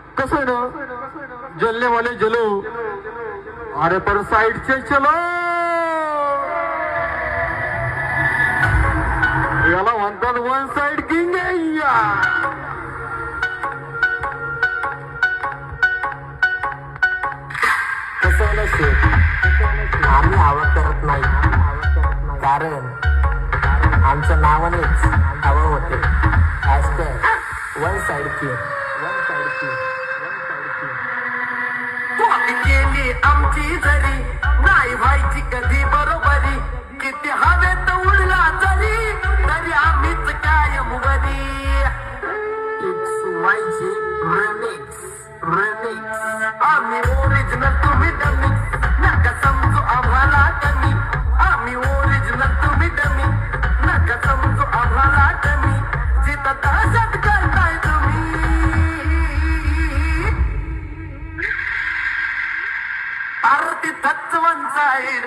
कसं आहे ना, जलने वाले जलो, अरे पर साइड से चलो, याला म्हणतात वन साइड किंग आहे. कसं नसते, आम्ही हवा करत नाही, कारण आमच्या नावानेच हवा होते. One side king. केली आमची जरी नाही व्हायची कधी बरोबरी, किती हवेत उडला जरी तरी आम्हीच कायम वरी. It's YG remix. आम्ही ओरिजिनल तुम्ही डमी, नका समजू आम्हाला कमी. आम्ही ओरिजिनल तुम्ही डमी, नका समजू आम्हाला कमी. जिथं दहशत करताय तुम्ही, अरे तिथंच वन साईड